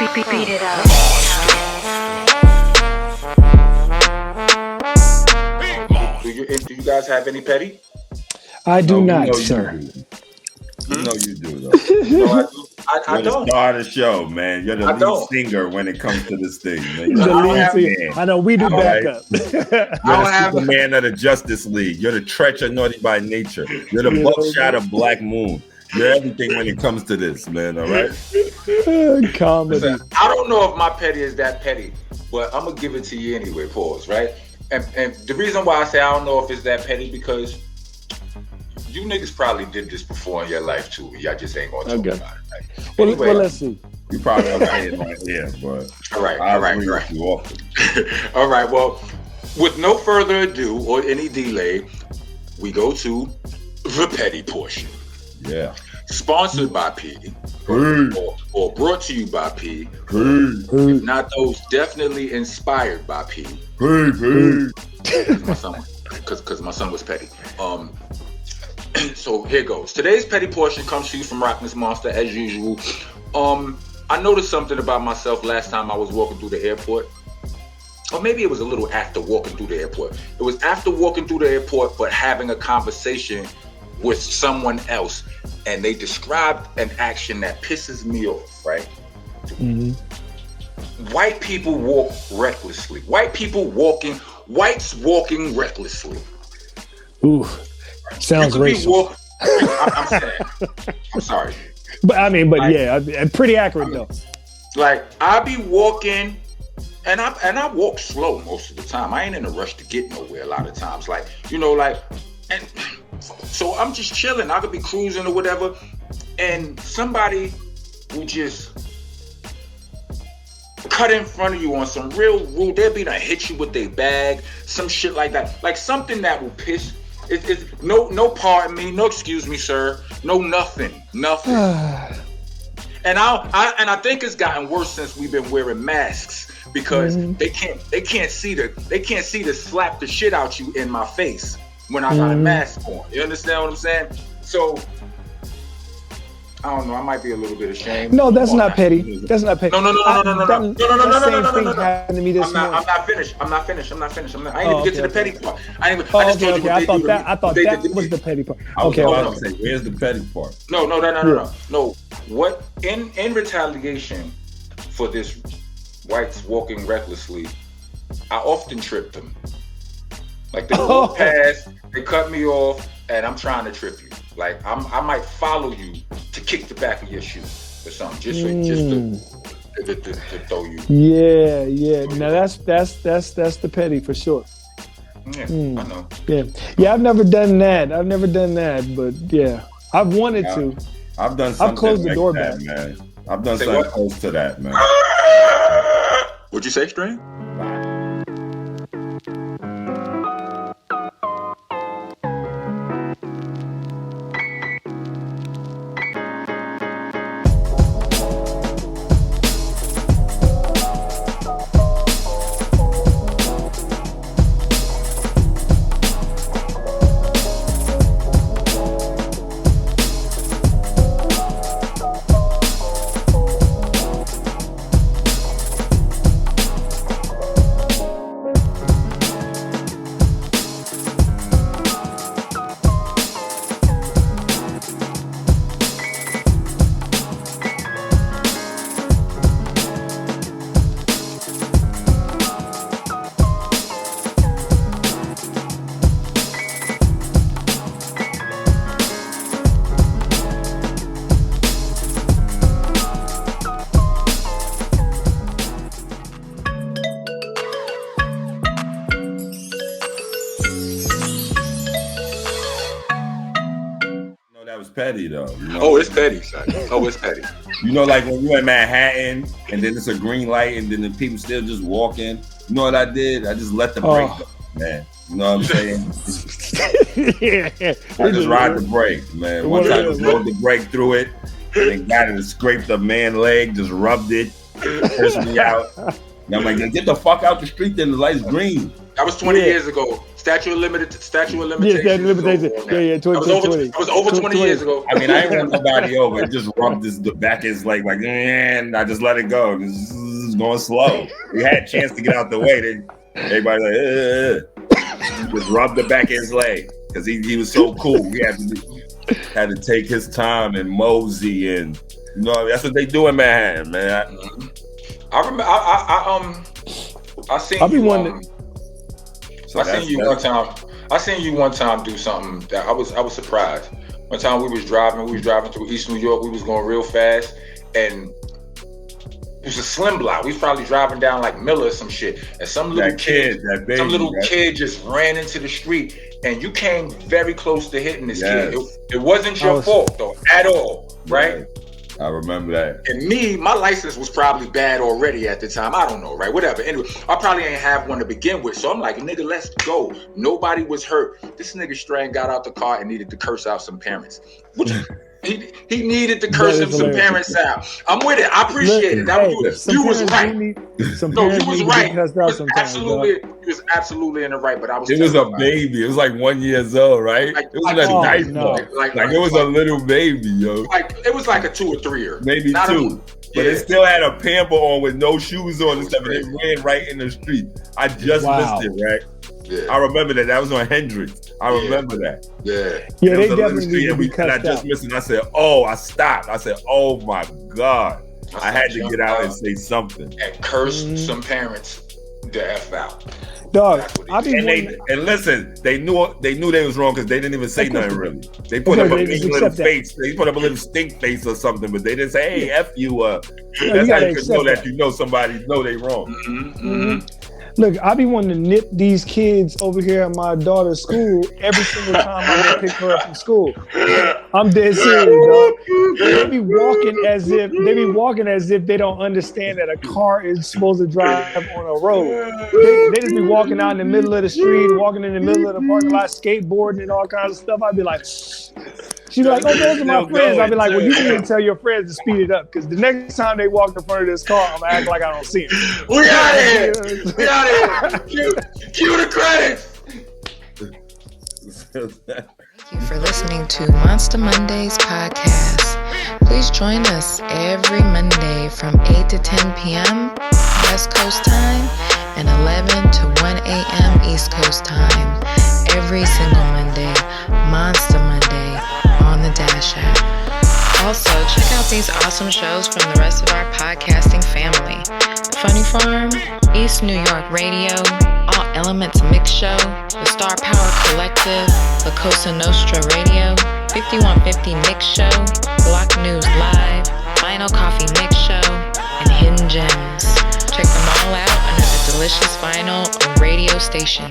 Beat it up. Do you guys have any petty? I do not, sir. You know you do, though. No, I do. I You're don't. the star of the show, man. You're the I lead don't. singer when it comes to this thing, man. He's You're the the lead singer. man. I know we do backup. You're the Superman of the Justice League. You're the treacher naughty by nature. You're the buckshot of Black Moon. You're everything when it comes to this, man. All right. Comedy. Listen, I don't know if my petty is that petty, but I'm gonna give it to you anyway. Pause. Right. And the reason why I say I don't know if it's that petty because you niggas probably did this before in your life too. Y'all just ain't gonna talk about it. Right? Well, Anyway, well, let's see. You probably don't say it right here, but all right. You often. All right. Well, with no further ado or any delay, we go to the petty portion. Yeah. Sponsored by P, or brought to you by P. Hey, If not those, definitely inspired by P. hey. Because my son was petty. So here goes. Today's petty portion comes to you from Rockness Monster as usual. I noticed something about myself last time I was walking through the airport. Or maybe it was a little after walking through the airport. It was after walking through the airport, but having a conversation with someone else. And they described an action that pisses me off, right? Mm-hmm. White people walk recklessly. Whites walking recklessly. Ooh, sounds racist. I'm saying. I'm sorry. But I mean, yeah, pretty accurate though. Like I be walking, and I walk slow most of the time. I ain't in a rush to get nowhere a lot of times. Like and so I'm just chilling. I could be cruising or whatever, and somebody will just cut in front of you on some real rude. They'll be to hit you with their bag, some shit like that. Like something that will piss. It's no pardon me, no excuse me, sir, no nothing. And I think it's gotten worse since we've been wearing masks because they can't see to slap the shit out you in my face when I got a mask on. You understand what I'm saying? So I don't know. I might be a little bit ashamed. No, that's not petty. That's not petty. No. Happened to me this morning. I'm not finished. I ain't even get to the petty part. I just Okay. told you. I thought that was the petty part. Okay. about to say, where's the petty part? No. What in retaliation for this whites walking recklessly, I often trip them. Like they walk past, they cut me off, and I'm trying to trip you. Like I might follow you to kick the back of your shoe or something, just to throw you. Yeah. Now that's the petty for sure. Yeah, I know. Yeah. I've never done that, but yeah, I've wanted to. I've done something. I've closed the door back, man. I've done something close to that, man. What'd you say, String? Petty though. You know? Oh, it's petty, son. It's petty. You know, like when you in Manhattan and then it's a green light and then the people still just walking. You know what I did? I just let the brake go, man. You know what I'm saying? I just ride the brake, man. One time I just rode the brake through it and then got it and scraped the man's leg, just rubbed it, pushed me out. And I'm like, get the fuck out the street then, the light's green. That was 20 years ago. Statute of limitations. Yeah, statute of limitations. Yeah, 20. That was over 20 years ago. I mean, I ain't run nobody over. It just rubbed the back of his leg like, and I just let it go. This is going slow. We had a chance to get out the way. Then everybody like, just rubbed the back of his leg because he was so cool. We had to take his time and mosey, and you know that's what they do in Manhattan, man. I remember. I seen I'll be you. one. I seen you one time. I seen you one time do something that I was surprised. One time we was driving through East New York. We was going real fast, and it was a slim block. We was probably driving down like Miller or some shit, and some little kid just ran into the street, and you came very close to hitting this kid. It wasn't your fault though at all, right? I remember that. And me, my license was probably bad already at the time. I don't know, right? Whatever. Anyway, I probably ain't have one to begin with. So I'm like, nigga, let's go. Nobody was hurt. This nigga Starang got out the car and needed to curse out some parents. He needed to curse some parents out. I'm with it. I appreciate it. You was right. You was right. You was absolutely in the right. But I was. It was a baby. It was like 1 year old, right? It was a nice boy. Like it was a little baby, yo. Like it was like a 2 or 3-year, maybe not 2. But it still had a pamper on with no shoes on and stuff, and it ran right in the street. I just missed it, right? Yeah. I remember that. That was on Hendrix. I remember that. Yeah, they definitely need to be cut out. I just missed it. I said, I stopped. I said, oh my God. I had to get out and say something. And curse some parents the F out. Dog, and listen, they knew they was wrong because they didn't even say nothing really. They put up a big little face. They put up a little stink face or something, but they didn't say, "Hey, F you." That's how you can know that you know somebody know they wrong. Look, I be wanting to nip these kids over here at my daughter's school every single time I pick her up from school. I'm dead serious, dog. They be walking as if they don't understand that a car is supposed to drive on a road. They just be walking out in the middle of the street, walking in the middle of the parking lot, skateboarding and all kinds of stuff. I'd be like, she'd be like, oh, those are my friends. I'd be like, well, you need to tell your friends to speed it up because the next time they walk in front of this car, I'm gonna act like I don't see them. We out of here. Cue the credits. Thank you for listening to Monsta Mondayz Podcast. Please join us every Monday from 8 to 10 p.m. West Coast time and 11 to 1 a.m. East Coast time. Every single Monday, Monsta Monday on the Dash app. Also, check out these awesome shows from the rest of our podcasting family. Funny Farm, East New York Radio, All Elements Mix Show, The Star Power Collective, La Cosa Nostra Radio, 5150 Mix Show, Block News Live, Vinyl Coffee Mix Show, and Hidden Gems. Check them all out under the Delicious Vinyl radio station.